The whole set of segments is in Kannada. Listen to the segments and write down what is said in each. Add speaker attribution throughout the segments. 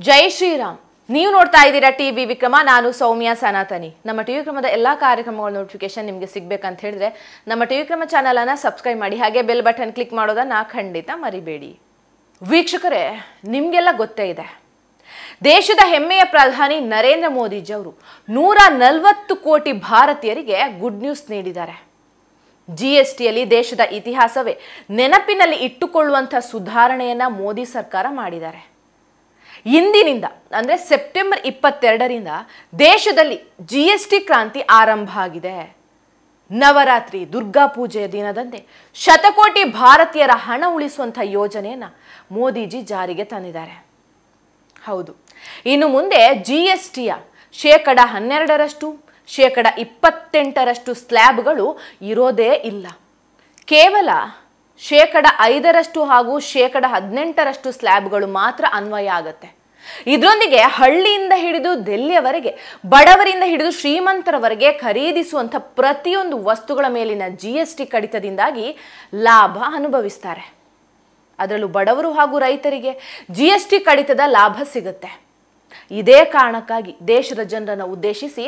Speaker 1: ಜೈ ಶ್ರೀರಾಮ್. ನೀವು ನೋಡ್ತಾ ಇದ್ದೀರಾ ಟಿವಿ ವಿಕ್ರಮ. ನಾನು ಸೌಮ್ಯ ಸನಾತನಿ. ನಮ್ಮ ಟಿವಿ ವಿಕ್ರಮದ ಎಲ್ಲಾ ಕಾರ್ಯಕ್ರಮಗಳ ನೋಟಿಫಿಕೇಶನ್ ನಿಮಗೆ ಸಿಗಬೇಕಂತ ಹೇಳಿದ್ರೆ ನಮ್ಮ ಟಿವಿ ವಿಕ್ರಮ ಚಾನೆಲ್ ಅನ್ನು ಸಬ್ಸ್ಕ್ರೈಬ್ ಮಾಡಿ, ಹಾಗೆ ಬೆಲ್ ಬಟನ್ ಕ್ಲಿಕ್ ಮಾಡೋದನ್ನ ಖಂಡಿತ ಮರಿಬೇಡಿ. ವೀಕ್ಷಕರೇ, ನಿಮಗೆಲ್ಲ ಗೊತ್ತೇ ಇದೆ, ದೇಶದ ಹೆಮ್ಮೆಯ ಪ್ರಧಾನಿ ನರೇಂದ್ರ ಮೋದಿಜಿ ಅವರು 140 ಕೋಟಿ ಭಾರತೀಯರಿಗೆ ಗುಡ್ ನ್ಯೂಸ್ ನೀಡಿದ್ದಾರೆ. ಜಿಎಸ್ಟಿಯಲ್ಲಿ ದೇಶದ ಇತಿಹಾಸವೇ ನೆನಪಿನಲ್ಲಿ ಇಟ್ಟುಕೊಳ್ಳುವಂಥ ಸುಧಾರಣೆಯನ್ನ ಮೋದಿ ಸರ್ಕಾರ ಮಾಡಿದ್ದಾರೆ. ಇಂದಿನಿಂದ ಅಂದರೆ ಸೆಪ್ಟೆಂಬರ್ 22ರಿಂದ ದೇಶದಲ್ಲಿ ಜಿಎಸ್ಟಿ ಕ್ರಾಂತಿ ಆರಂಭ ಆಗಿದೆ. ನವರಾತ್ರಿ, ದುರ್ಗಾ ಪೂಜೆಯ ದಿನದಂದೇ ಶತಕೋಟಿ ಭಾರತೀಯರ ಹಣ ಉಳಿಸುವಂಥ ಯೋಜನೆಯನ್ನು ಮೋದಿಜಿ ಜಾರಿಗೆ ತಂದಿದ್ದಾರೆ. ಹೌದು, ಇನ್ನು ಮುಂದೆ ಜಿಎಸ್ಟಿಯ 12%, 28% ಸ್ಲ್ಯಾಬ್ಗಳು ಇರೋದೇ ಇಲ್ಲ. ಕೇವಲ 5% ಹಾಗೂ 18% ಸ್ಲ್ಯಾಬ್ಗಳು ಮಾತ್ರ ಅನ್ವಯ ಆಗುತ್ತೆ. ಇದರೊಂದಿಗೆ ಹಳ್ಳಿಯಿಂದ ಹಿಡಿದು ದೆಲ್ಲಿಯವರೆಗೆ, ಬಡವರಿಂದ ಹಿಡಿದು ಶ್ರೀಮಂತರವರೆಗೆ ಖರೀದಿಸುವಂಥ ಪ್ರತಿಯೊಂದು ವಸ್ತುಗಳ ಮೇಲಿನ ಜಿಎಸ್ಟಿ ಕಡಿತದಿಂದಾಗಿ ಲಾಭ ಅನುಭವಿಸ್ತಾರೆ. ಅದರಲ್ಲೂ ಬಡವರು ಹಾಗೂ ರೈತರಿಗೆ ಜಿಎಸ್ಟಿ ಕಡಿತದ ಲಾಭ ಸಿಗುತ್ತೆ. ಇದೇ ಕಾರಣಕ್ಕಾಗಿ ದೇಶದ ಜನರನ್ನು ಉದ್ದೇಶಿಸಿ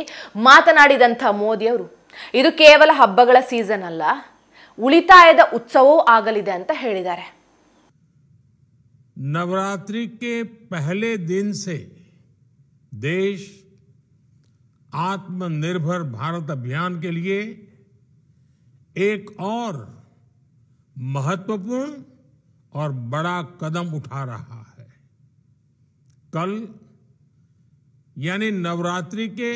Speaker 1: ಮಾತನಾಡಿದಂಥ ಮೋದಿಯವರು, ಇದು ಕೇವಲ ಹಬ್ಬಗಳ ಸೀಸನ್ ಅಲ್ಲ, ಉಳಿತಾಯದ ಉತ್ಸವವೂ ಆಗಲಿದೆ ಅಂತ ಹೇಳಿದ್ದಾರೆ.
Speaker 2: नवरात्रि के पहले दिन से देश आत्मनिर्भर भारत अभियान के लिए एक और महत्वपूर्ण और बड़ा कदम उठा रहा है. कल यानी नवरात्रि के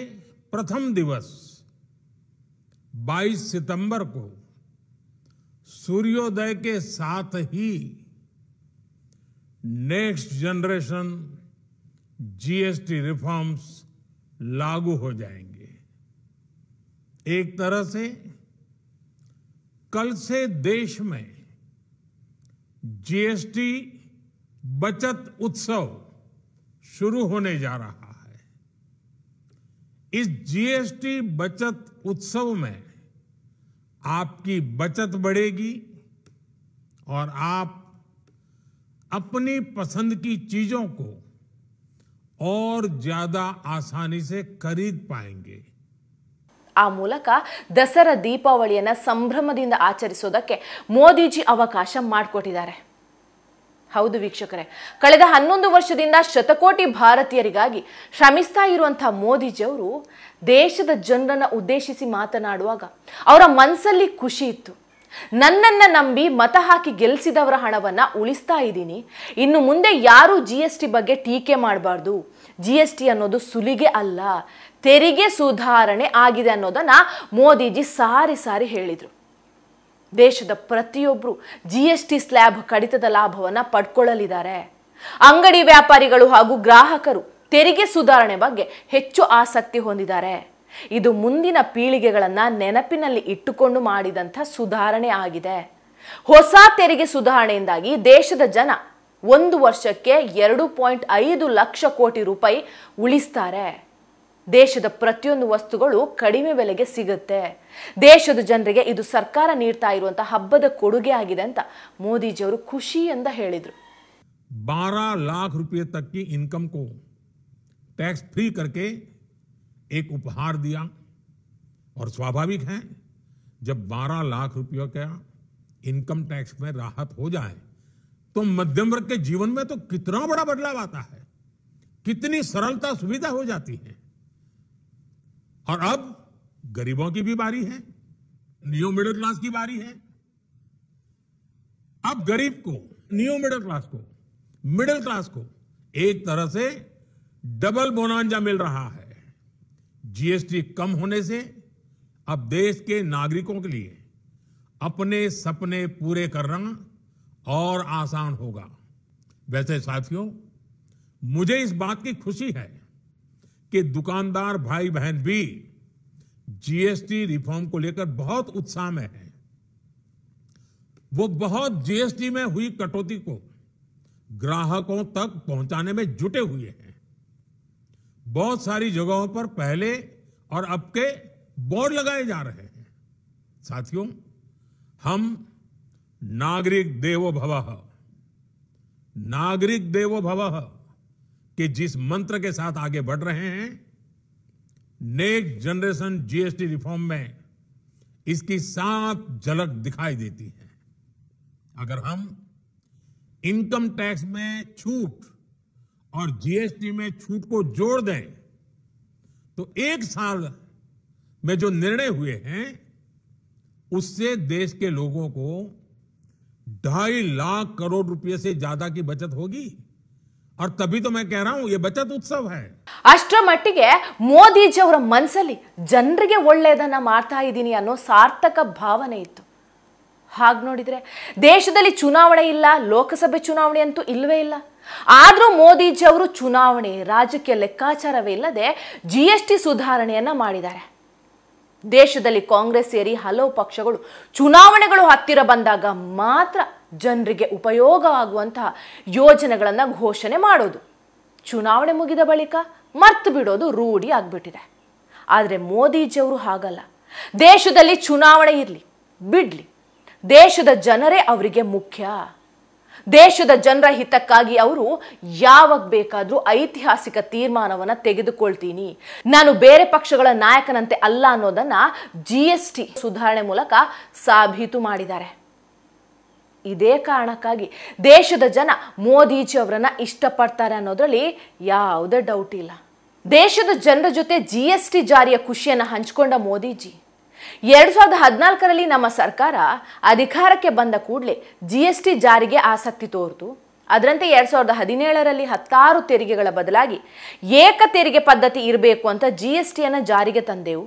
Speaker 2: प्रथम दिवस 22 सितंबर को सूर्योदय के साथ ही नेक्स्ट जनरेशन जीएसटी रिफॉर्म्स लागू हो जाएंगे. एक तरह से कल से देश में जीएसटी बचत उत्सव शुरू होने जा रहा है. इस जीएसटी बचत उत्सव में आपकी बचत बढ़ेगी और आप अपनी पसंद की चीजों को और ज्यादा आसानी से खरीद पाएंगे.
Speaker 1: ಆ ಮೂಲಕ ದಸರಾ ದೀಪಾವಳಿಯನ್ನ ಸಂಭ್ರಮದಿಂದ ಆಚರಿಸೋದಕ್ಕೆ ಮೋದಿಜಿ ಅವಕಾಶ ಮಾಡಿಕೊಟ್ಟಿದ್ದಾರೆ. ಹೌದು ವೀಕ್ಷಕರೇ, ಕಳೆದ 11 ವರ್ಷದಿಂದ ಶತಕೋಟಿ ಭಾರತೀಯರಿಗಾಗಿ ಶ್ರಮಿಸ್ತಾ ಇರುವಂತಹ ಮೋದಿಜಿ ಅವರು ದೇಶದ ಜನರನ್ನ ಉದ್ದೇಶಿಸಿ ಮಾತನಾಡುವಾಗ ಅವರ ಮನಸ್ಸಲ್ಲಿ ಖುಷಿ ಇತ್ತು. ನನ್ನನ್ನ ನಂಬಿ ಮತ ಹಾಕಿ ಗೆಲ್ಲಿಸಿದವರ ಹಣವನ್ನ ಉಳಿಸ್ತಾ ಇದ್ದೀನಿ. ಇನ್ನು ಮುಂದೆ ಯಾರು ಜಿಎಸ್ಟಿ ಬಗ್ಗೆ ಟೀಕೆ ಮಾಡಬಾರ್ದು. ಜಿಎಸ್ಟಿ ಅನ್ನೋದು ಸುಲಿಗೆ ಅಲ್ಲ, ತೆರಿಗೆ ಸುಧಾರಣೆ ಆಗಿದೆ ಅನ್ನೋದನ್ನ ಮೋದಿಜಿ ಸಾರಿ ಸಾರಿ ಹೇಳಿದ್ರು. ದೇಶದ ಪ್ರತಿಯೊಬ್ಬರು ಜಿಎಸ್ಟಿ ಸ್ಲ್ಯಾಬ್ ಕಡಿತದ ಲಾಭವನ್ನ ಪಡ್ಕೊಳ್ಳಲಿದ್ದಾರೆ. ಅಂಗಡಿ ವ್ಯಾಪಾರಿಗಳು ಹಾಗೂ ಗ್ರಾಹಕರು ತೆರಿಗೆ ಸುಧಾರಣೆ ಬಗ್ಗೆ ಹೆಚ್ಚು ಆಸಕ್ತಿ ಹೊಂದಿದ್ದಾರೆ. ಇದು ಮುಂದಿನ ಪೀಳಿಗೆಗಳನ್ನ ನೆನಪಿನಲ್ಲಿ ಇಟ್ಟುಕೊಂಡು ಮಾಡಿದಂಥ ಸುಧಾರಣೆ ಆಗಿದೆ. ಹೊಸ ತೆರಿಗೆ ಸುಧಾರಣೆಯಿಂದಾಗಿ ದೇಶದ ಜನ 1 ವರ್ಷಕ್ಕೆ 2.5 ಲಕ್ಷ ಕೋಟಿ ರೂಪಾಯಿ ಉಳಿಸ್ತಾರೆ. ದೇಶದ ಪ್ರತಿಯೊಂದು ವಸ್ತುಗಳು ಕಡಿಮೆ ಬೆಲೆಗೆ ಸಿಗುತ್ತೆ. ದೇಶದ ಜನರಿಗೆ ಇದು ಸರ್ಕಾರ ನೀಡ್ತಾ ಇರುವಂತಹ ಹಬ್ಬದ ಕೊಡುಗೆ ಆಗಿದೆ ಅಂತ ಮೋದಿಜಿ ಅವರು ಖುಷಿಯಿಂದ ಹೇಳಿದ್ರು.
Speaker 2: 12 लाख रुपए तक की इनकम को टैक्स फ्री करके एक उपहार दिया. और स्वाभाविक है, जब 12 लाख रुपयों का इनकम टैक्स में राहत हो जाए तो मध्यम वर्ग के जीवन में तो कितना बड़ा बदलाव आता है, कितनी सरलता सुविधा हो जाती है. और अब गरीबों की भी बारी है, न्यू मिडिल क्लास की बारी है. अब गरीब को, न्यू मिडिल क्लास को एक तरह से डबल बोनांजा मिल रहा है. जीएसटी कम होने से अब देश के नागरिकों के लिए अपने सपने पूरे करना और आसान होगा. वैसे साथियों, मुझे इस बात की खुशी है कि दुकानदार भाई बहन भी जीएसटी रिफॉर्म को लेकर बहुत उत्साह में हैं. वो बहुत जीएसटी में हुई कटौती को ग्राहकों तक पहुंचाने में जुटे हुए हैं. बहुत सारी जगहों पर पहले और अब के बोर्ड लगाए जा रहे हैं. साथियों, हम नागरिक देवो भवः कि जिस मंत्र के साथ आगे बढ़ रहे हैं, नेक्स्ट जनरेशन जीएसटी रिफॉर्म में इसकी साफ झलक दिखाई देती है। अगर हम इनकम टैक्स में छूट और जीएसटी में छूट को जोड़ दें तो एक साल में जो निर्णय हुए हैं उससे देश के लोगों को 2.5 लाख करोड़ रुपए से ज्यादा की बचत होगी। और तभी तो मैं कह रहा हूं ये बचत उत्सव है।
Speaker 1: ಅಷ್ಟರ ಮಟ್ಟಿಗೆ ಮೋದಿಜಿ ಅವರ ಮನಸ್ಸಲ್ಲಿ ಜನರಿಗೆ ಒಳ್ಳೆಯದನ್ನ ಮಾಡ್ತಾ ಇದ್ದೀನಿ ಅನ್ನೋ ಸಾರ್ಥಕ ಭಾವನೆ ಇತ್ತು. ಹಾಗೆ ನೋಡಿದ್ರೆ ದೇಶದಲ್ಲಿ ಚುನಾವಣೆ ಇಲ್ಲ, ಲೋಕಸಭೆ ಚುನಾವಣೆ ಅಂತೂ ಇಲ್ಲವೇ ಇಲ್ಲ. ಆದ್ರೂ ಮೋದಿಜಿ ಅವರು ಚುನಾವಣೆ ರಾಜಕೀಯ ಲೆಕ್ಕಾಚಾರವೇ ಇಲ್ಲದೆ ಜಿಎಸ್ಟಿ ಸುಧಾರಣೆಯನ್ನ ಮಾಡಿದ್ದಾರೆ. ದೇಶದಲ್ಲಿ ಕಾಂಗ್ರೆಸ್ ಸೇರಿ ಹಲವು ಪಕ್ಷಗಳು ಚುನಾವಣೆಗಳು ಹತ್ತಿರ ಬಂದಾಗ ಮಾತ್ರ ಜನರಿಗೆ ಉಪಯೋಗ ಆಗುವಂತಹ ಯೋಜನೆಗಳನ್ನು ಘೋಷಣೆ ಮಾಡೋದು, ಚುನಾವಣೆ ಮುಗಿದ ಬಳಿಕ ಮರ್ತು ಬಿಡೋದು ರೂಢಿ ಆಗ್ಬಿಟ್ಟಿದೆ. ಆದರೆ ಮೋದಿಜಿಯವರು ಹಾಗಲ್ಲ. ದೇಶದಲ್ಲಿ ಚುನಾವಣೆ ಇರಲಿ ಬಿಡ್ಲಿ, ದೇಶದ ಜನರೇ ಅವರಿಗೆ ಮುಖ್ಯ. ದೇಶದ ಜನರ ಹಿತಕ್ಕಾಗಿ ಅವರು ಯಾವಾಗ ಬೇಕಾದರೂ ಐತಿಹಾಸಿಕ ತೀರ್ಮಾನವನ್ನು ತೆಗೆದುಕೊಳ್ತೀನಿ, ನಾನು ಬೇರೆ ಪಕ್ಷಗಳ ನಾಯಕನಂತೆ ಅಲ್ಲ ಅನ್ನೋದನ್ನ ಜಿಎಸ್ಟಿ ಸುಧಾರಣೆ ಮೂಲಕ ಸಾಬೀತು ಮಾಡಿದ್ದಾರೆ. ಇದೇ ಕಾರಣಕ್ಕಾಗಿ ದೇಶದ ಜನ ಮೋದಿಜಿ ಅವರನ್ನ ಇಷ್ಟಪಡ್ತಾರೆ ಅನ್ನೋದ್ರಲ್ಲಿ ಯಾವುದೇ ಡೌಟ್ ಇಲ್ಲ. ದೇಶದ ಜನರ ಜೊತೆ ಜಿಎಸ್ಟಿ ಜಾರಿಯ ಖುಷಿಯನ್ನು ಹಂಚಿಕೊಂಡ ಮೋದಿಜಿ 2014ರಲ್ಲಿ ನಮ್ಮ ಸರ್ಕಾರ ಅಧಿಕಾರಕ್ಕೆ ಬಂದ ಕೂಡಲೇ ಜಿಎಸ್ಟಿ ಜಾರಿಗೆ ಆಸಕ್ತಿ ತೋರಿತು. ಅದರಂತೆ 2017ರಲ್ಲಿ 16 ತೆರಿಗೆಗಳ ಬದಲಾಗಿ ಏಕ ತೆರಿಗೆ ಪದ್ಧತಿ ಇರಬೇಕು ಅಂತ ಜಿಎಸ್ಟಿಯನ್ನು ಜಾರಿಗೆ ತಂದೆವು.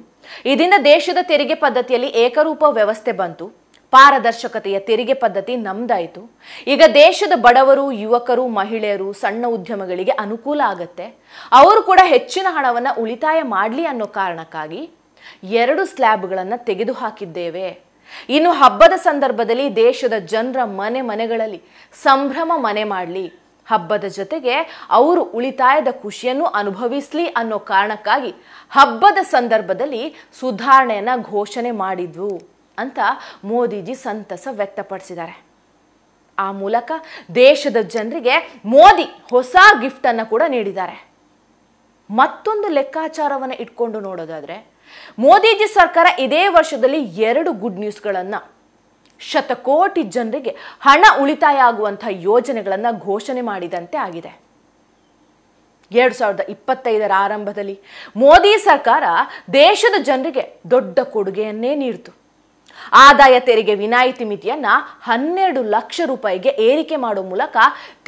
Speaker 1: ಇದರಿಂದ ದೇಶದ ತೆರಿಗೆ ಪದ್ಧತಿಯಲ್ಲಿ ಏಕರೂಪ ವ್ಯವಸ್ಥೆ ಬಂತು. ಪಾರದರ್ಶಕತೆಯ ತೆರಿಗೆ ಪದ್ಧತಿ ನಮ್ದಾಯಿತು. ಈಗ ದೇಶದ ಬಡವರು, ಯುವಕರು, ಮಹಿಳೆಯರು, ಸಣ್ಣ ಉದ್ಯಮಗಳಿಗೆ ಅನುಕೂಲ ಆಗತ್ತೆ. ಅವರು ಕೂಡ ಹೆಚ್ಚಿನ ಹಣವನ್ನು ಉಳಿತಾಯ ಮಾಡಲಿ ಅನ್ನೋ ಕಾರಣಕ್ಕಾಗಿ 2 ಸ್ಲ್ಯಾಬ್ಗಳನ್ನು ತೆಗೆದು ಹಾಕಿದ್ದೇವೆ. ಇನ್ನು ಹಬ್ಬದ ಸಂದರ್ಭದಲ್ಲಿ ದೇಶದ ಜನರ ಮನೆಗಳಲ್ಲಿ ಸಂಭ್ರಮ ಮನೆ ಮಾಡಲಿ, ಹಬ್ಬದ ಜೊತೆಗೆ ಅವರು ಉಳಿತಾಯದ ಖುಷಿಯನ್ನು ಅನುಭವಿಸಲಿ ಅನ್ನೋ ಕಾರಣಕ್ಕಾಗಿ ಹಬ್ಬದ ಸಂದರ್ಭದಲ್ಲಿ ಸುಧಾರಣೆಯನ್ನ ಘೋಷಣೆ ಮಾಡಿದ್ವು ಅಂತ ಮೋದಿಜಿ ಸಂತಸ ವ್ಯಕ್ತಪಡಿಸಿದ್ದಾರೆ. ಆ ಮೂಲಕ ದೇಶದ ಜನರಿಗೆ ಮೋದಿ ಹೊಸ ಗಿಫ್ಟ್ ಅನ್ನು ಕೂಡ ನೀಡಿದ್ದಾರೆ. ಮತ್ತೊಂದು ಲೆಕ್ಕಾಚಾರವನ್ನು ಇಟ್ಕೊಂಡು ನೋಡೋದಾದ್ರೆ ಮೋದಿಜಿ ಸರ್ಕಾರ ಇದೇ ವರ್ಷದಲ್ಲಿ 2 ಗುಡ್ ನ್ಯೂಸ್ಗಳನ್ನು, ಶತಕೋಟಿ ಜನರಿಗೆ ಹಣ ಉಳಿತಾಯ ಆಗುವಂತಹ ಯೋಜನೆಗಳನ್ನು ಘೋಷಣೆ ಮಾಡಿದಂತೆ ಆಗಿದೆ. 2025ರ ಆರಂಭದಲ್ಲಿ ಮೋದಿ ಸರ್ಕಾರ ದೇಶದ ಜನರಿಗೆ ದೊಡ್ಡ ಕೊಡುಗೆಯನ್ನೇ ನೀಡಿತು. ಆದಾಯ ತೆರಿಗೆ ವಿನಾಯಿತಿ ಮಿತಿಯನ್ನ 12 ಲಕ್ಷ ರೂಪಾಯಿಗೆ ಏರಿಕೆ ಮಾಡುವ ಮೂಲಕ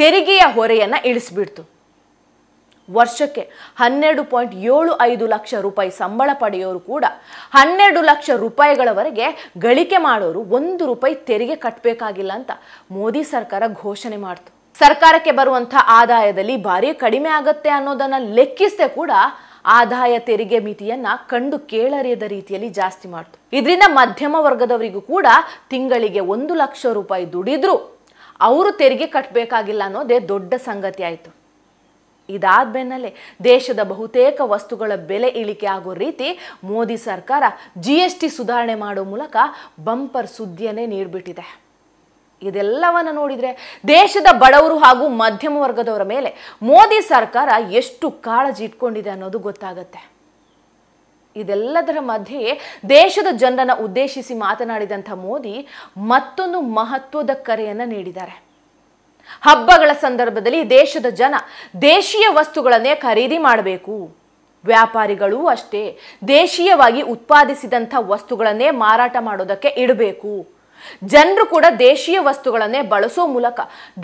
Speaker 1: ತೆರಿಗೆಯ ಹೊರೆಯನ್ನ ಇಳಿಸಿಬಿಡ್ತು. ವರ್ಷಕ್ಕೆ 12.75 ಲಕ್ಷ ರೂಪಾಯಿ ಸಂಬಳ ಪಡೆಯೋರು ಕೂಡ 12 ಲಕ್ಷ ರೂಪಾಯಿಗಳವರೆಗೆ ಗಳಿಕೆ ಮಾಡೋರು 1 ರೂಪಾಯಿ ತೆರಿಗೆ ಕಟ್ಟಬೇಕಾಗಿಲ್ಲ ಅಂತ ಮೋದಿ ಸರ್ಕಾರ ಘೋಷಣೆ ಮಾಡಿತು. ಸರ್ಕಾರಕ್ಕೆ ಬರುವಂತಹ ಆದಾಯದಲ್ಲಿ ಭಾರಿ ಕಡಿಮೆ ಆಗತ್ತೆ ಅನ್ನೋದನ್ನ ಲೆಕ್ಕಿಸದೆ ಕೂಡ ಆದಾಯ ತೆರಿಗೆ ಮಿತಿಯನ್ನ ಕಂಡು ಕೇಳರಿಯದ ರೀತಿಯಲ್ಲಿ ಜಾಸ್ತಿ ಮಾಡ್ತು. ಇದರಿಂದ ಮಧ್ಯಮ ವರ್ಗದವರಿಗೂ ಕೂಡ ತಿಂಗಳಿಗೆ 1 ಲಕ್ಷ ರೂಪಾಯಿ ದುಡಿದ್ರು ಅವರು ತೆರಿಗೆ ಕಟ್ಟಬೇಕಾಗಿಲ್ಲ ಅನ್ನೋದೇ ದೊಡ್ಡ ಸಂಗತಿ ಆಯಿತು. ಇದಾದ ಬೆನ್ನಲ್ಲೇ ದೇಶದ ಬಹುತೇಕ ವಸ್ತುಗಳ ಬೆಲೆ ಇಳಿಕೆ ಆಗೋ ರೀತಿ ಮೋದಿ ಸರ್ಕಾರ ಜಿಎಸ್ಟಿ ಸುಧಾರಣೆ ಮಾಡೋ ಮೂಲಕ ಬಂಪರ್ ಸುದ್ದಿಯನ್ನೇ ನೀಡಿಬಿಟ್ಟಿದೆ. ಇದೆಲ್ಲವನ್ನ ನೋಡಿದ್ರೆ ದೇಶದ ಬಡವರು ಹಾಗೂ ಮಧ್ಯಮ ವರ್ಗದವರ ಮೇಲೆ ಮೋದಿ ಸರ್ಕಾರ ಎಷ್ಟು ಕಾಳಜಿ ಇಟ್ಕೊಂಡಿದೆ ಅನ್ನೋದು ಗೊತ್ತಾಗತ್ತೆ. ಇದೆಲ್ಲದರ ಮಧ್ಯೆ ದೇಶದ ಜನರನ್ನ ಉದ್ದೇಶಿಸಿ ಮಾತನಾಡಿದಂಥ ಮೋದಿ ಮತ್ತೊಂದು ಮಹತ್ವದ ಕರೆಯನ್ನ ನೀಡಿದ್ದಾರೆ. ಹಬ್ಬಗಳ ಸಂದರ್ಭದಲ್ಲಿ ದೇಶದ ಜನ ದೇಶೀಯ ವಸ್ತುಗಳನ್ನೇ ಖರೀದಿ ಮಾಡಬೇಕು. ವ್ಯಾಪಾರಿಗಳು ಅಷ್ಟೇ ದೇಶೀಯವಾಗಿ ಉತ್ಪಾದಿಸಿದಂಥ ವಸ್ತುಗಳನ್ನೇ ಮಾರಾಟ ಮಾಡೋದಕ್ಕೆ ಇಡಬೇಕು. ಜನರು ಕೂಡ ದೇಶೀಯ ವಸ್ತುಗಳನ್ನೇ ಬಳಸೋ ಮೂಲಕ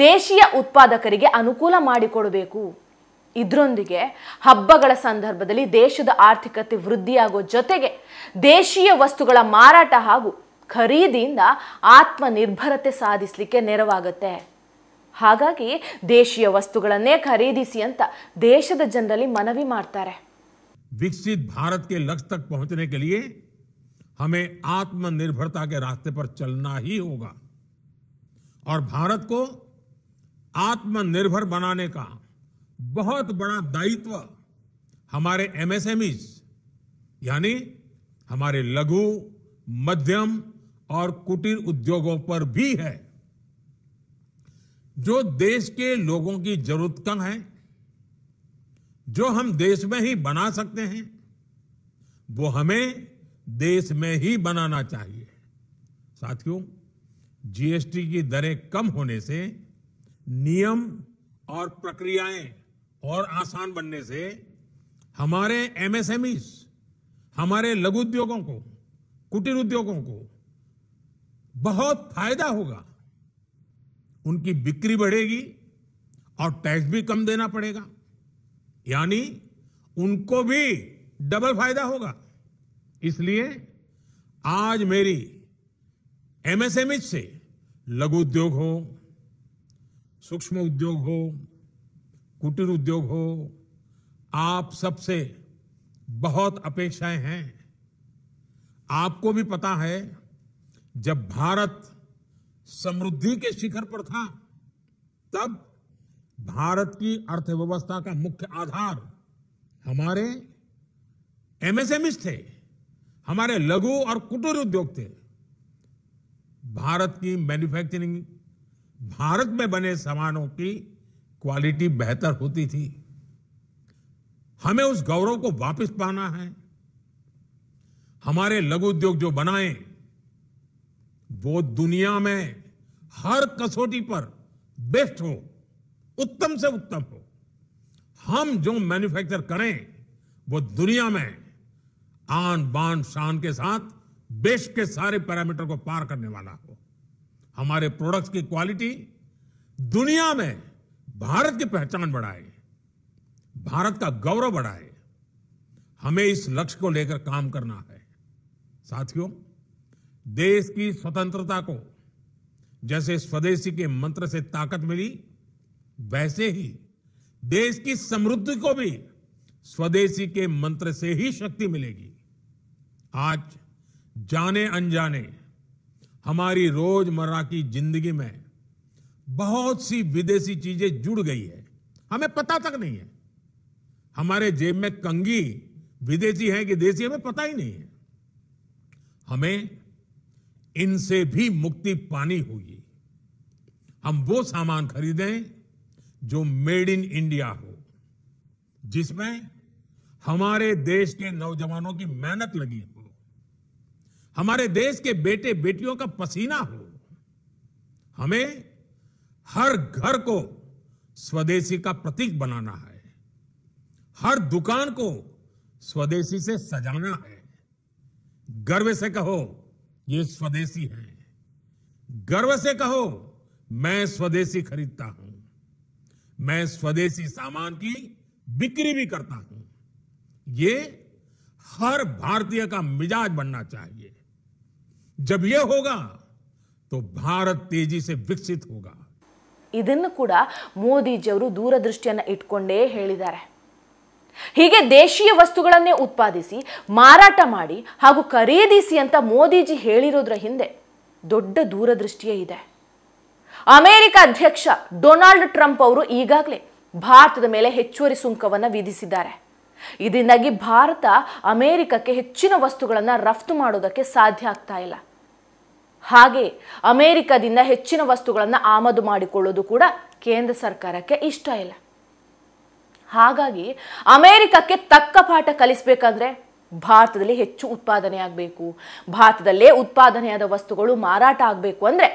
Speaker 1: ದೇಶೀಯ ಉತ್ಪಾದಕರಿಗೆ ಅನುಕೂಲ ಮಾಡಿಕೊಡಬೇಕು. ಇದರೊಂದಿಗೆ ಹಬ್ಬಗಳ ಸಂದರ್ಭದಲ್ಲಿ ದೇಶದ ಆರ್ಥಿಕತೆ ವೃದ್ಧಿಯಾಗೋ ಜೊತೆಗೆ ದೇಶೀಯ ವಸ್ತುಗಳ ಮಾರಾಟ ಹಾಗೂ ಖರೀದಿಯಿಂದ ಆತ್ಮನಿರ್ಭರತೆ ಸಾಧಿಸಲಿಕ್ಕೆ ನೆರವಾಗುತ್ತೆ. ಹಾಗಾಗಿ ದೇಶೀಯ ವಸ್ತುಗಳನ್ನೇ ಖರೀದಿಸಿ ಅಂತ ದೇಶದ ಜನರಲ್ಲಿ ಮನವಿ ಮಾಡ್ತಾರೆ.
Speaker 2: विकसित भारत के लक्ष्य तक पहुंचने के लिए हमें आत्मनिर्भरता के रास्ते पर चलना ही होगा और भारत को आत्मनिर्भर बनाने का बहुत बड़ा दायित्व हमारे एमएसएमईज यानी हमारे लघु, मध्यम और कुटीर उद्योगों पर भी है, जो देश के लोगों की जरूरत कम है जो हम देश में ही बना सकते हैं वो हमें देश में ही बनाना चाहिए। साथियों, जीएसटी की दरें कम होने से, नियम और प्रक्रियाएं और आसान बनने से हमारे एमएसएमईज, हमारे लघु उद्योगों को, कुटीर उद्योगों को बहुत फायदा होगा। उनकी बिक्री बढ़ेगी और टैक्स भी कम देना पड़ेगा, यानी उनको भी डबल फायदा होगा। इसलिए आज मेरी एमएसएमई से लघु उद्योग हो, सूक्ष्म उद्योग हो, कुटीर उद्योग हो, आप सबसे बहुत अपेक्षाएं हैं। आपको भी पता है, जब भारत समृद्धि के शिखर पर था तब भारत की अर्थव्यवस्था का मुख्य आधार हमारे एमएसएमई थे, हमारे लघु और कुटीर उद्योग थे। भारत की मैन्युफैक्चरिंग, भारत में बने सामानों की क्वालिटी बेहतर होती थी। हमें उस गौरव को वापस पाना है। हमारे लघु उद्योग जो बनाए वो दुनिया में हर कसौटी पर बेस्ट हो, उत्तम से उत्तम हो। हम जो मैन्युफैक्चर करें वो दुनिया में आन बान शान के साथ बेस्ट के सारे पैरामीटर को पार करने वाला हो। हमारे प्रोडक्ट्स की क्वालिटी दुनिया में भारत की पहचान बढ़ाए, भारत का गौरव बढ़ाए। हमें इस लक्ष्य को लेकर काम करना है। साथियों, देश की स्वतंत्रता को जैसे स्वदेशी के मंत्र से ताकत मिली, वैसे ही देश की समृद्धि को भी स्वदेशी के मंत्र से ही शक्ति मिलेगी। आज जाने अनजाने हमारी रोजमर्रा की जिंदगी में बहुत सी विदेशी चीजें जुड़ गई है, हमें पता तक नहीं है। हमारे जेब में कंघी विदेशी है कि देसी, हमें पता ही नहीं है। हमें इनसे भी मुक्ति पानी होगी। हम वो सामान खरीदें जो मेड इन इंडिया हो, जिसमें हमारे देश के नौजवानों की मेहनत लगी हो, हमारे देश के बेटे बेटियों का पसीना हो। हमें हर घर को स्वदेशी का प्रतीक बनाना है, हर दुकान को स्वदेशी से सजाना है। गर्व से कहो ये स्वदेशी है, गर्व से कहो मैं स्वदेशी खरीदता हूं, मैं स्वदेशी सामान की बिक्री भी करता हूं। ये हर भारतीय का मिजाज बनना चाहिए। जब ये होगा तो भारत तेजी से विकसित होगा।
Speaker 1: ಇದನ್ನು ಕೂಡ ಮೋದಿಜಿಯವರು ದೂರದೃಷ್ಟಿಯನ್ನು ಇಟ್ಕೊಂಡೇ ಹೇಳಿದ್ದಾರೆ. ಹೀಗೆ ದೇಶೀಯ ವಸ್ತುಗಳನ್ನೇ ಉತ್ಪಾದಿಸಿ ಮಾರಾಟ ಮಾಡಿ ಹಾಗೂ ಖರೀದಿಸಿ ಅಂತ ಮೋದಿಜಿ ಹೇಳಿರೋದ್ರ ಹಿಂದೆ ದೊಡ್ಡ ದೂರದೃಷ್ಟಿಯೇ ಇದೆ. ಅಮೆರಿಕ ಅಧ್ಯಕ್ಷ ಡೊನಾಲ್ಡ್ ಟ್ರಂಪ್ ಅವರು ಈಗಾಗಲೇ ಭಾರತದ ಮೇಲೆ ಹೆಚ್ಚುವರಿ ಸುಂಕವನ್ನು ವಿಧಿಸಿದ್ದಾರೆ. ಇದರಿಂದಾಗಿ ಭಾರತ ಅಮೆರಿಕಕ್ಕೆ ಹೆಚ್ಚಿನ ವಸ್ತುಗಳನ್ನು ರಫ್ತು ಮಾಡೋದಕ್ಕೆ ಸಾಧ್ಯ ಆಗ್ತಾ ಇಲ್ಲ. ಹಾಗೆ ಅಮೆರಿಕದಿಂದ ಹೆಚ್ಚಿನ ವಸ್ತುಗಳನ್ನು ಆಮದು ಮಾಡಿಕೊಳ್ಳೋದು ಕೂಡ ಕೇಂದ್ರ ಸರ್ಕಾರಕ್ಕೆ ಇಷ್ಟ ಇಲ್ಲ. ಹಾಗಾಗಿ ಅಮೆರಿಕಕ್ಕೆ ತಕ್ಕ ಪಾಠ ಕಲಿಸಬೇಕಂದ್ರೆ ಭಾರತದಲ್ಲಿ ಹೆಚ್ಚು ಉತ್ಪಾದನೆ ಆಗಬೇಕು, ಭಾರತದಲ್ಲೇ ಉತ್ಪಾದನೆಯಾದ ವಸ್ತುಗಳು ಮಾರಾಟ ಆಗಬೇಕು ಅಂದ್ರೆ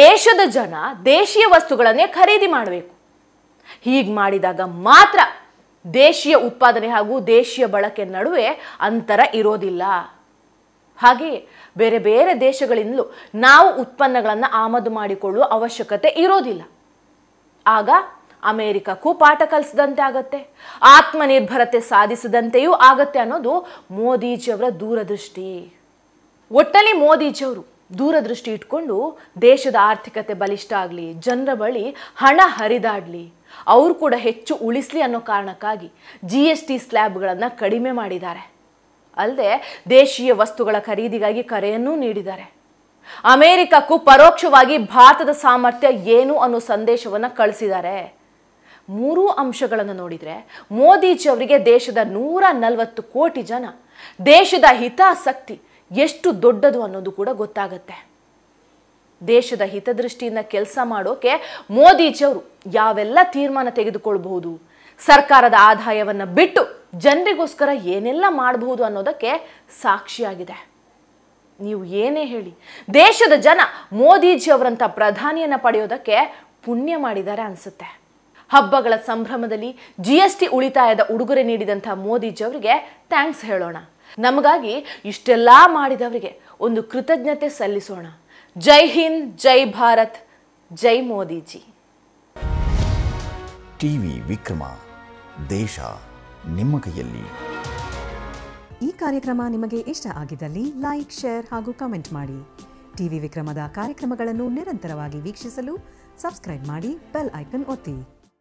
Speaker 1: ದೇಶದ ಜನ ದೇಶೀಯ ವಸ್ತುಗಳನ್ನೇ ಖರೀದಿ ಮಾಡಬೇಕು. ಹೀಗೆ ಮಾಡಿದಾಗ ಮಾತ್ರ ದೇಶೀಯ ಉತ್ಪಾದನೆ ಹಾಗೂ ದೇಶೀಯ ಬಳಕೆ ನಡುವೆ ಅಂತರ ಇರೋದಿಲ್ಲ. ಹಾಗೆಯೇ ಬೇರೆ ಬೇರೆ ದೇಶಗಳಿಂದಲೂ ನಾವು ಉತ್ಪನ್ನಗಳನ್ನು ಆಮದು ಮಾಡಿಕೊಳ್ಳುವ ಅವಶ್ಯಕತೆ ಇರೋದಿಲ್ಲ. ಆಗ ಅಮೆರಿಕಕ್ಕೂ ಪಾಠ ಕಲಿಸಿದಂತೆ ಆಗತ್ತೆ, ಆತ್ಮನಿರ್ಭರತೆ ಸಾಧಿಸಿದಂತೆಯೂ ಆಗತ್ತೆ ಅನ್ನೋದು ಮೋದಿಜಿಯವರ ದೂರದೃಷ್ಟಿ. ಒಟ್ಟಲ್ಲಿ ಮೋದಿಜಿಯವರು ದೂರದೃಷ್ಟಿ ಇಟ್ಕೊಂಡು ದೇಶದ ಆರ್ಥಿಕತೆ ಬಲಿಷ್ಠ ಆಗಲಿ, ಜನರ ಬಳಿ ಹಣ ಹರಿದಾಡಲಿ, ಅವರು ಕೂಡ ಹೆಚ್ಚು ಉಳಿಸಲಿ ಅನ್ನೋ ಕಾರಣಕ್ಕಾಗಿ GST ಸ್ಲ್ಯಾಬ್ಗಳನ್ನು ಕಡಿಮೆ ಮಾಡಿದ್ದಾರೆ. ಅಲ್ಲದೆ ದೇಶೀಯ ವಸ್ತುಗಳ ಖರೀದಿಗಾಗಿ ಕರೆಯನ್ನೂ ನೀಡಿದ್ದಾರೆ. ಅಮೆರಿಕಕ್ಕೂ ಪರೋಕ್ಷವಾಗಿ ಭಾರತದ ಸಾಮರ್ಥ್ಯ ಏನು ಅನ್ನೋ ಸಂದೇಶವನ್ನು ಕಳಿಸಿದ್ದಾರೆ. ಮೂರೂ ಅಂಶಗಳನ್ನು ನೋಡಿದರೆ ಮೋದಿಜಿ ಅವರಿಗೆ ದೇಶದ 140 ಕೋಟಿ ಜನ ದೇಶದ ಹಿತಾಸಕ್ತಿ ಎಷ್ಟು ದೊಡ್ಡದು ಅನ್ನೋದು ಕೂಡ ಗೊತ್ತಾಗತ್ತೆ. ದೇಶದ ಹಿತದೃಷ್ಟಿಯಿಂದ ಕೆಲಸ ಮಾಡೋಕೆ ಮೋದಿಜಿ ಅವರು ಯಾವೆಲ್ಲ ತೀರ್ಮಾನ ತೆಗೆದುಕೊಳ್ಳಬಹುದು, ಸರ್ಕಾರದ ಆದಾಯವನ್ನು ಬಿಟ್ಟು ಜನರಿಗೋಸ್ಕರ ಏನೆಲ್ಲ ಮಾಡಬಹುದು ಅನ್ನೋದಕ್ಕೆ ಸಾಕ್ಷಿಯಾಗಿದೆ. ನೀವು ಏನೇ ಹೇಳಿ, ದೇಶದ ಜನ ಮೋದಿಜಿ ಅವರಂಥ ಪ್ರಧಾನಿಯನ್ನ ಪಡೆಯೋದಕ್ಕೆ ಪುಣ್ಯ ಮಾಡಿದ್ದಾರೆ ಅನ್ಸುತ್ತೆ. ಹಬ್ಬಗಳ ಸಂಭ್ರಮದಲ್ಲಿ GST ಉಳಿತಾಯದ ಉಡುಗೊರೆ ನೀಡಿದಂಥ ಮೋದಿಜಿ ಅವರಿಗೆ ಥ್ಯಾಂಕ್ಸ್ ಹೇಳೋಣ. ನಮಗಾಗಿ ಇಷ್ಟೆಲ್ಲ ಮಾಡಿದವರಿಗೆ ಒಂದು ಕೃತಜ್ಞತೆ ಸಲ್ಲಿಸೋಣ. ಜೈ ಹಿಂದ್, ಜೈ ಭಾರತ್, ಜೈ ಮೋದಿಜಿ.
Speaker 3: ಟಿವಿ ವಿಕ್ರಮ, ದೇಶ ನಿಮ್ಮ ಕೈಯಲ್ಲಿ.
Speaker 4: ಈ ಕಾರ್ಯಕ್ರಮ ನಿಮಗೆ ಇಷ್ಟ ಆಗಿದ್ದಲ್ಲಿ ಲೈಕ್, ಶೇರ್ ಹಾಗೂ ಕಮೆಂಟ್ ಮಾಡಿ. ಟಿವಿ ವಿಕ್ರಮದ ಕಾರ್ಯಕ್ರಮಗಳನ್ನು ನಿರಂತರವಾಗಿ ವೀಕ್ಷಿಸಲು ಸಬ್ಸ್ಕ್ರೈಬ್ ಮಾಡಿ, ಬೆಲ್ ಐಕನ್ ಒತ್ತಿ.